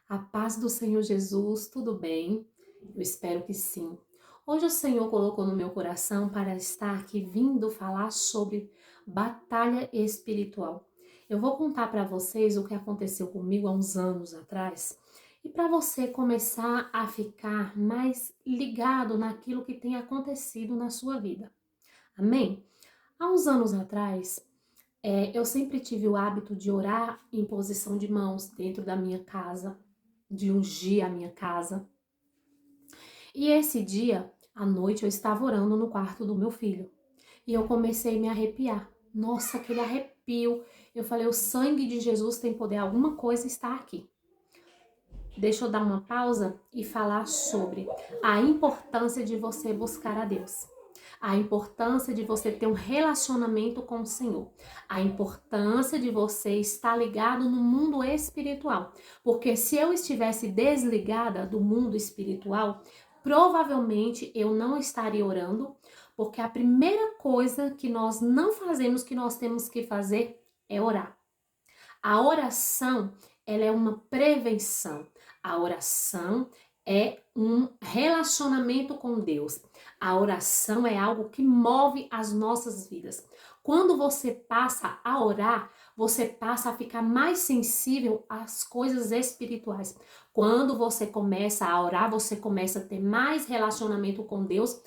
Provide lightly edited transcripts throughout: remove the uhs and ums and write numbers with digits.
A paz do Senhor Jesus, tudo bem? Eu espero que sim. Hoje o Senhor colocou no meu coração para estar aqui vindo falar sobre batalha espiritual. Eu vou contar para vocês o que aconteceu comigo há uns anos atrás e para você começar a ficar mais ligado naquilo que tem acontecido na sua vida. Amém? Há uns anos atrás, eu sempre tive o hábito de orar em posição de mãos dentro da minha casa, de ungir a minha casa. E esse dia, à noite, eu estava orando no quarto do meu filho. E eu comecei a me arrepiar. Nossa, aquele arrepio. Eu falei, o sangue de Jesus tem poder, alguma coisa está aqui. Deixa eu dar uma pausa e falar sobre a importância de você buscar a Deus. A importância de você ter um relacionamento com o Senhor. A importância de você estar ligado no mundo espiritual. Porque se eu estivesse desligada do mundo espiritual, provavelmente eu não estaria orando, porque a primeira coisa que nós não fazemos, que nós temos que fazer, é orar. A oração, ela é uma prevenção. A oração é um relacionamento com Deus. A oração é algo que move as nossas vidas. Quando você passa a orar, você passa a ficar mais sensível às coisas espirituais. Quando você começa a orar, você começa a ter mais relacionamento com Deus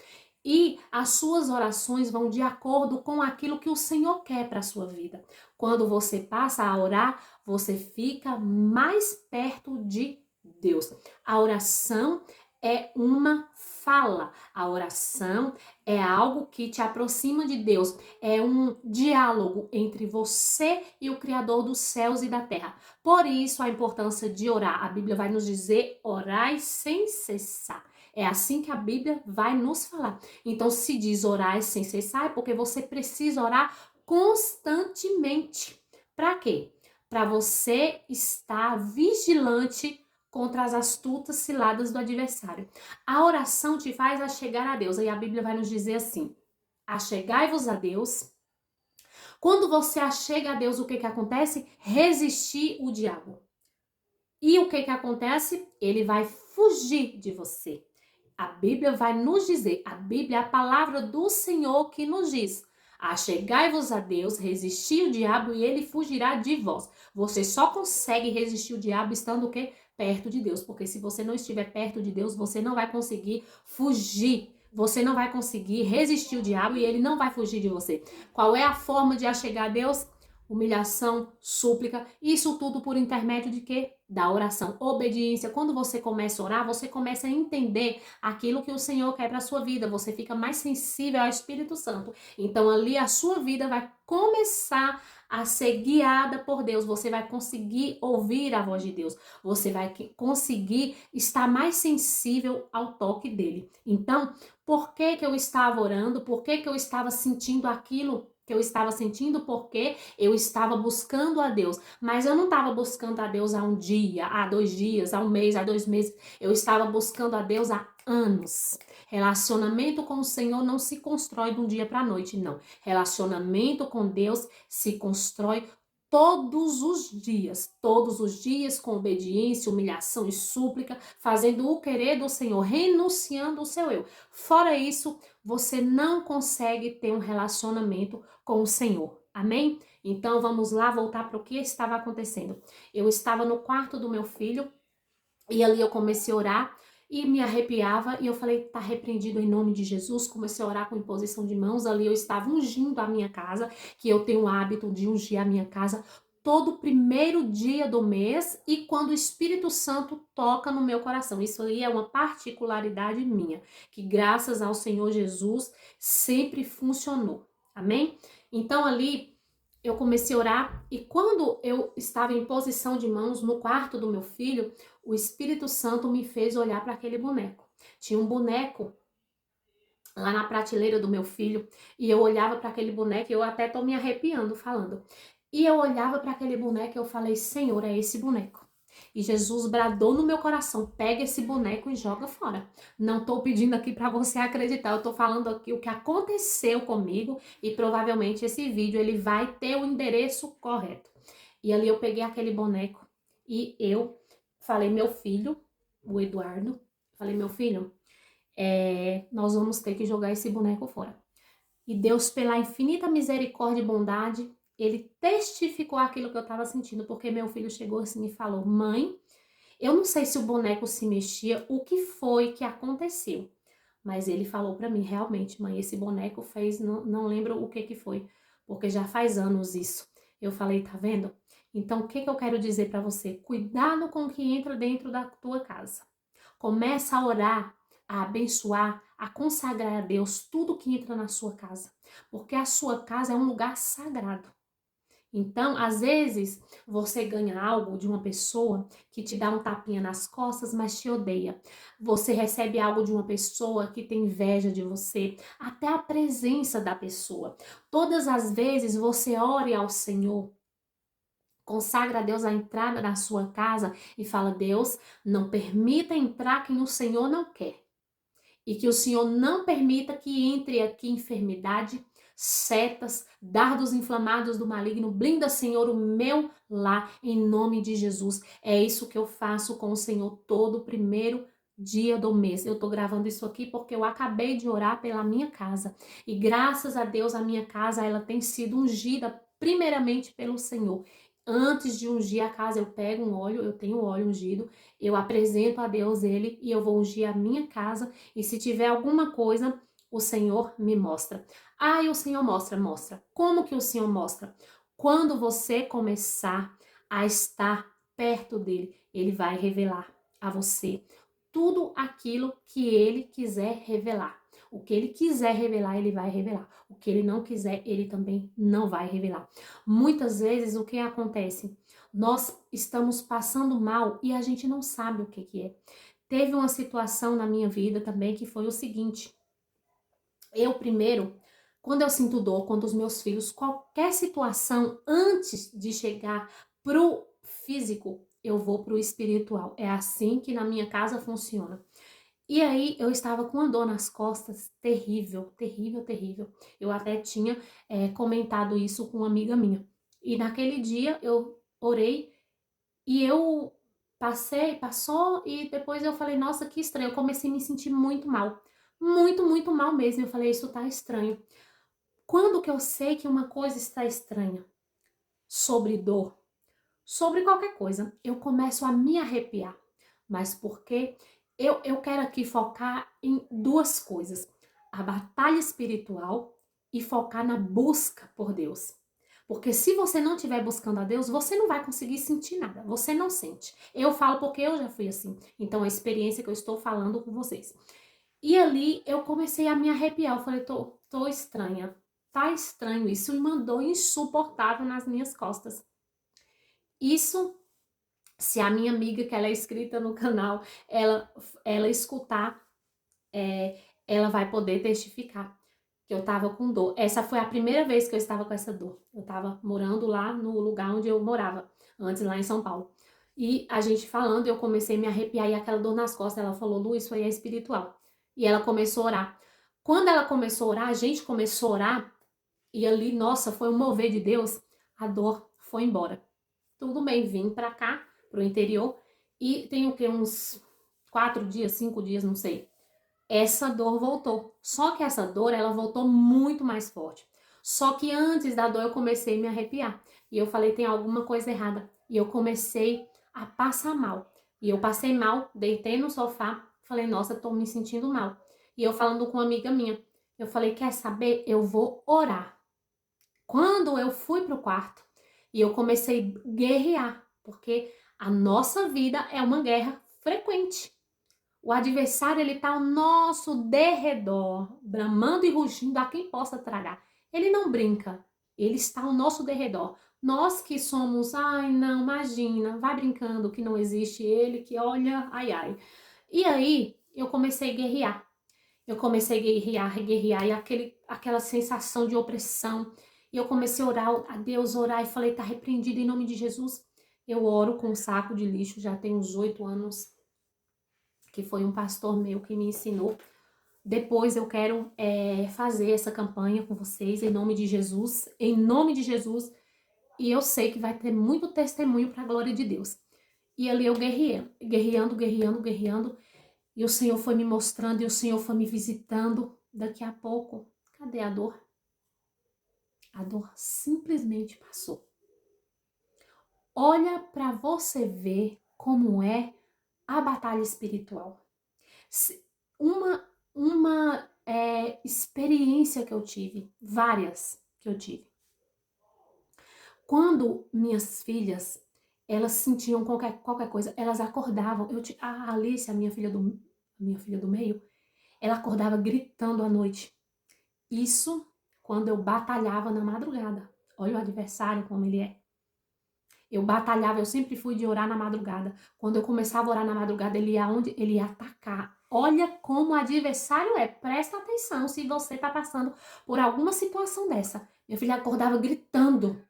e as suas orações vão de acordo com aquilo que o Senhor quer para a sua vida. Quando você passa a orar, você fica mais perto de Deus. A oração é uma fala. A oração é algo que te aproxima de Deus. É um diálogo entre você e o Criador dos céus e da terra. Por isso a importância de orar. A Bíblia vai nos dizer: orai sem cessar. É assim que a Bíblia vai nos falar. Então, se diz orar sem cessar, é porque você precisa orar constantemente. Para quê? Para você estar vigilante contra as astutas ciladas do adversário. A oração te faz achegar a Deus. Aí a Bíblia vai nos dizer assim: achegai-vos a Deus. Quando você achega a Deus, o que acontece? Resistir o diabo. E o que acontece? Ele vai fugir de você. A Bíblia vai nos dizer, a Bíblia é a palavra do Senhor que nos diz: achegai-vos a Deus, resisti o diabo e ele fugirá de vós. Você só consegue resistir o diabo estando o quê? Perto de Deus, porque se você não estiver perto de Deus, você não vai conseguir fugir. Você não vai conseguir resistir o diabo e ele não vai fugir de você. Qual é a forma de achegar a Deus? Humilhação, súplica, isso tudo por intermédio de quê? Da oração, obediência. Quando você começa a orar, você começa a entender aquilo que o Senhor quer para a sua vida, você fica mais sensível ao Espírito Santo. Então ali a sua vida vai começar a ser guiada por Deus, você vai conseguir ouvir a voz de Deus, você vai conseguir estar mais sensível ao toque dele. Então, por que que eu estava orando? Por que que eu estava sentindo aquilo que eu estava sentindo? Porque eu estava buscando a Deus, mas eu não estava buscando a Deus há um dia, há 2 dias, há um mês, há 2 meses. Eu estava buscando a Deus há anos. Relacionamento com o Senhor não se constrói de um dia para a noite, não. Relacionamento com Deus se constrói todos os dias com obediência, humilhação e súplica, fazendo o querer do Senhor, renunciando o seu eu. Fora isso, você não consegue ter um relacionamento com o Senhor. Amém? Então vamos lá voltar para o que estava acontecendo. Eu estava no quarto do meu filho e ali eu comecei a orar e me arrepiava e eu falei, tá repreendido em nome de Jesus. Comecei a orar com imposição de mãos. Ali eu estava ungindo a minha casa, que eu tenho o hábito de ungir a minha casa todo primeiro dia do mês e quando o Espírito Santo toca no meu coração. Isso aí é uma particularidade minha, que graças ao Senhor Jesus sempre funcionou. Amém? Então ali eu comecei a orar e quando eu estava em posição de mãos no quarto do meu filho, o Espírito Santo me fez olhar para aquele boneco. Tinha um boneco lá na prateleira do meu filho e eu olhava para aquele boneco e eu até tô me arrepiando falando. E eu olhava para aquele boneco e eu falei, Senhor, é esse boneco. E Jesus bradou no meu coração, pega esse boneco e joga fora. Não tô pedindo aqui para você acreditar, eu tô falando aqui o que aconteceu comigo e provavelmente esse vídeo ele vai ter o endereço correto. E ali eu peguei aquele boneco e eu falei, meu filho, o Eduardo, falei, meu filho, nós vamos ter que jogar esse boneco fora. E Deus, pela infinita misericórdia e bondade, ele testificou aquilo que eu estava sentindo, porque meu filho chegou assim e falou, mãe, eu não sei se o boneco se mexia, o que foi que aconteceu. Mas ele falou para mim, realmente, mãe, esse boneco fez, não lembro o que que foi, porque já faz anos isso. Eu falei, tá vendo? Então, o que que eu quero dizer para você? Cuidado com o que entra dentro da tua casa. Começa a orar, a abençoar, a consagrar a Deus tudo que entra na sua casa, porque a sua casa é um lugar sagrado. Então, às vezes, você ganha algo de uma pessoa que te dá um tapinha nas costas, mas te odeia. Você recebe algo de uma pessoa que tem inveja de você, até a presença da pessoa. Todas as vezes você ore ao Senhor, consagra a Deus a entrada da sua casa e fala: Deus, não permita entrar quem o Senhor não quer. E que o Senhor não permita que entre aqui enfermidade, setas, dardos inflamados do maligno. Blinda, Senhor, o meu lar, em nome de Jesus. É isso que eu faço com o Senhor todo primeiro dia do mês. Eu tô gravando isso aqui porque eu acabei de orar pela minha casa. E graças a Deus, a minha casa, ela tem sido ungida primeiramente pelo Senhor. Antes de ungir a casa, eu pego um óleo, eu tenho óleo ungido, eu apresento a Deus ele e eu vou ungir a minha casa. E se tiver alguma coisa, o Senhor me mostra. Ah, e o Senhor mostra. Como que o Senhor mostra? Quando você começar a estar perto dele, ele vai revelar a você tudo aquilo que ele quiser revelar. O que ele quiser revelar, ele vai revelar. O que ele não quiser, ele também não vai revelar. Muitas vezes, o que acontece? Nós estamos passando mal e a gente não sabe o que que é. Teve uma situação na minha vida também que foi o seguinte. Eu primeiro, quando eu sinto dor, quando os meus filhos, qualquer situação antes de chegar pro físico, eu vou pro espiritual. É assim que na minha casa funciona. E aí eu estava com uma dor nas costas terrível, terrível, terrível. Eu até tinha comentado isso com uma amiga minha. E naquele dia eu orei e eu passou e depois eu falei, nossa, que estranho. Eu comecei a me sentir muito mal. Muito, muito mal mesmo. Eu falei, isso tá estranho. Quando que eu sei que uma coisa está estranha? Sobre dor, sobre qualquer coisa, eu começo a me arrepiar. Mas por quê? Eu quero aqui focar em duas coisas. A batalha espiritual e focar na busca por Deus. Porque se você não estiver buscando a Deus, você não vai conseguir sentir nada. Você não sente. Eu falo porque eu já fui assim. Então, a experiência que eu estou falando com vocês. E ali eu comecei a me arrepiar. Eu falei, tô estranha. Tá estranho isso. E mandou insuportável nas minhas costas. Isso, se a minha amiga, que ela é inscrita no canal, ela escutar, ela vai poder testificar que eu tava com dor. Essa foi a primeira vez que eu estava com essa dor. Eu tava morando lá no lugar onde eu morava, antes lá em São Paulo. E a gente falando, eu comecei a me arrepiar e aquela dor nas costas, ela falou, Lu, isso aí é espiritual. E ela começou a orar. Quando ela começou a orar, a gente começou a orar, e ali, nossa, foi um mover de Deus, a dor foi embora. Tudo bem, vim pra cá, pro interior, e tem o que, uns 4 dias, 5 dias, não sei. Essa dor voltou. Só que essa dor, ela voltou muito mais forte. Só que antes da dor eu comecei a me arrepiar. E eu falei, tem alguma coisa errada. E eu comecei a passar mal. E eu passei mal, deitei no sofá, falei, nossa, tô me sentindo mal. E eu falando com uma amiga minha, eu falei, quer saber? Eu vou orar. Quando eu fui pro quarto e eu comecei a guerrear, porque a nossa vida é uma guerra frequente. O adversário, ele tá ao nosso derredor, bramando e rugindo a quem possa tragar. Ele não brinca, ele está ao nosso derredor. Nós que somos, ai não, imagina, vai brincando que não existe ele, que olha, ai ai. E aí, eu comecei a guerrear. Eu comecei a guerrear, e aquela sensação de opressão. E eu comecei a orar a Deus, orar, e falei, tá repreendido em nome de Jesus. Eu oro com um saco de lixo, já tem uns 8 anos, que foi um pastor meu que me ensinou. Depois eu quero fazer essa campanha com vocês, em nome de Jesus, e eu sei que vai ter muito testemunho para a glória de Deus. E ali eu guerreando. E o Senhor foi me mostrando, e o Senhor foi me visitando. Daqui a pouco, cadê a dor? A dor simplesmente passou. Olha para você ver como é a batalha espiritual. Uma experiência que eu tive, várias que eu tive. Quando minhas filhas, elas sentiam qualquer coisa, elas acordavam. A Alice, a minha filha do meio, ela acordava gritando à noite. Isso quando eu batalhava na madrugada. Olha o adversário como ele é. Eu batalhava, eu sempre fui de orar na madrugada. Quando eu começava a orar na madrugada, ele ia aonde? Ele ia atacar. Olha como o adversário é. Presta atenção se você está passando por alguma situação dessa. Minha filha acordava gritando.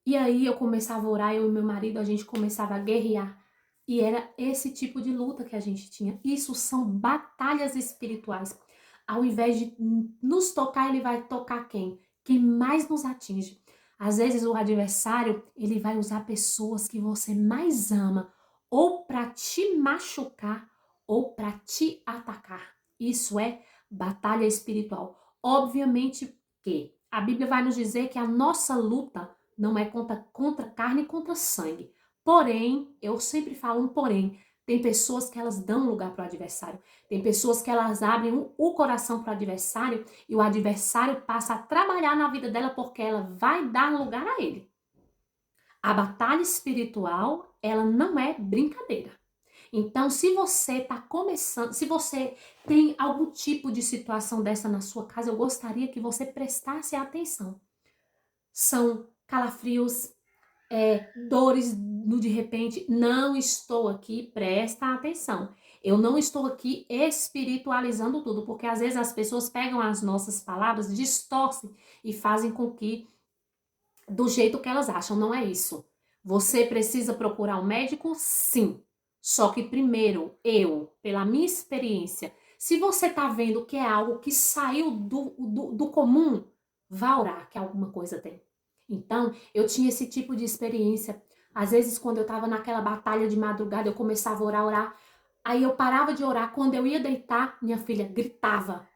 E aí eu começava a orar, eu e meu marido, a gente começava a guerrear. E era esse tipo de luta que a gente tinha. Isso são batalhas espirituais. Ao invés de nos tocar, ele vai tocar quem? Quem mais nos atinge. Às vezes o adversário, ele vai usar pessoas que você mais ama, ou para te machucar, ou para te atacar. Isso é batalha espiritual. Obviamente que a Bíblia vai nos dizer que a nossa luta não é contra carne e contra sangue. Porém, eu sempre falo um porém, tem pessoas que elas dão lugar para o adversário. Tem pessoas que elas abrem o coração para o adversário e o adversário passa a trabalhar na vida dela porque ela vai dar lugar a ele. A batalha espiritual, ela não é brincadeira. Então, se você está começando, se você tem algum tipo de situação dessa na sua casa, eu gostaria que você prestasse atenção. São calafrios, dores no de repente. Não estou aqui, presta atenção. Eu não estou aqui espiritualizando tudo, porque às vezes as pessoas pegam as nossas palavras, distorcem e fazem com que, do jeito que elas acham, não é isso. Você precisa procurar um médico? Sim. Só que primeiro, pela minha experiência, se você tá vendo que é algo que saiu do comum, vá orar que alguma coisa tem. Então, eu tinha esse tipo de experiência. Às vezes, quando eu tava naquela batalha de madrugada, eu começava a orar. Aí eu parava de orar. Quando eu ia deitar, minha filha gritava.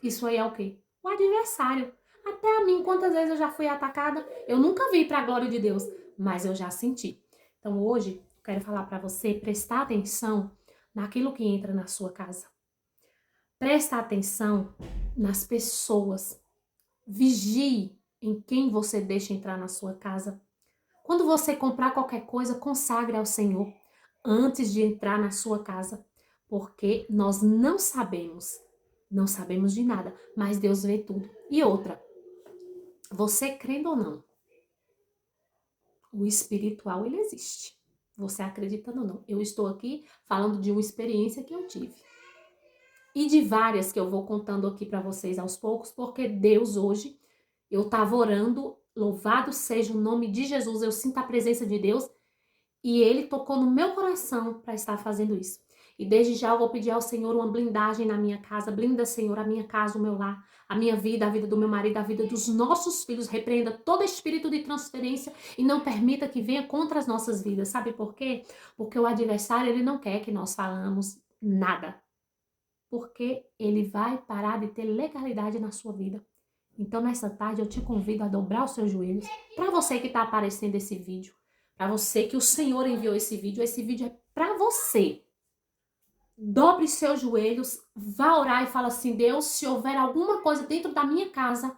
Isso aí é o quê? O adversário. Até a mim, quantas vezes eu já fui atacada, eu nunca vi para a glória de Deus, mas eu já senti. Então hoje, eu quero falar para você prestar atenção naquilo que entra na sua casa. Presta atenção nas pessoas. Vigie em quem você deixa entrar na sua casa. Quando você comprar qualquer coisa, consagre ao Senhor antes de entrar na sua casa, porque nós não sabemos de nada, mas Deus vê tudo. E outra, você crendo ou não, o espiritual ele existe. Você acreditando ou não. Eu estou aqui falando de uma experiência que eu tive. E de várias que eu vou contando aqui para vocês aos poucos, porque Deus hoje, eu estava orando, louvado seja o nome de Jesus, eu sinto a presença de Deus e Ele tocou no meu coração para estar fazendo isso. E desde já eu vou pedir ao Senhor uma blindagem na minha casa. Blinda, Senhor, a minha casa, o meu lar, a minha vida, a vida do meu marido, a vida dos nossos filhos. Repreenda todo espírito de transferência e não permita que venha contra as nossas vidas. Sabe por quê? Porque o adversário, ele não quer que nós falamos nada. Porque ele vai parar de ter legalidade na sua vida. Então, nessa tarde, eu te convido a dobrar os seus joelhos. Para você que está aparecendo esse vídeo, para você que o Senhor enviou esse vídeo é para você. Dobre seus joelhos, vá orar e fala assim: Deus, se houver alguma coisa dentro da minha casa,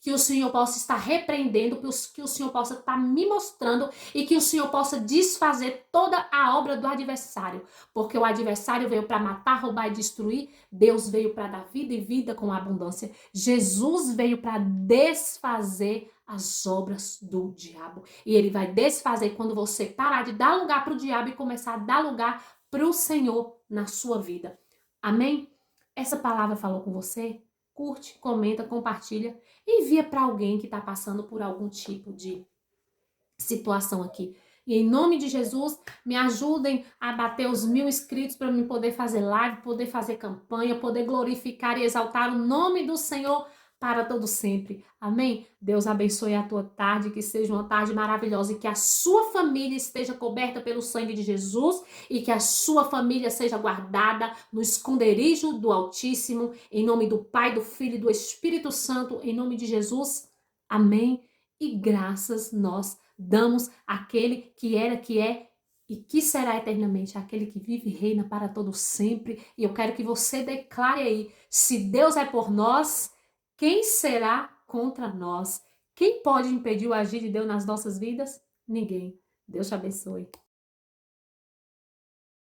que o Senhor possa estar repreendendo, que o Senhor possa estar me mostrando e que o Senhor possa desfazer toda a obra do adversário. Porque o adversário veio para matar, roubar e destruir. Deus veio para dar vida e vida com abundância. Jesus veio para desfazer as obras do diabo. E ele vai desfazer quando você parar de dar lugar para o diabo e começar a dar lugar para o Senhor na sua vida. Amém? Essa palavra falou com você? Curte, comenta, compartilha, envia para alguém que está passando por algum tipo de situação aqui. E em nome de Jesus, me ajudem a bater os 1000 inscritos para eu poder fazer live, poder fazer campanha, poder glorificar e exaltar o nome do Senhor para todo sempre. Amém? Deus abençoe a tua tarde, que seja uma tarde maravilhosa e que a sua família esteja coberta pelo sangue de Jesus e que a sua família seja guardada no esconderijo do Altíssimo, em nome do Pai, do Filho e do Espírito Santo, em nome de Jesus. Amém? E graças nós damos àquele que era, que é e que será eternamente, aquele que vive e reina para todo sempre. E eu quero que você declare aí, se Deus é por nós, quem será contra nós? Quem pode impedir o agir de Deus nas nossas vidas? Ninguém. Deus te abençoe.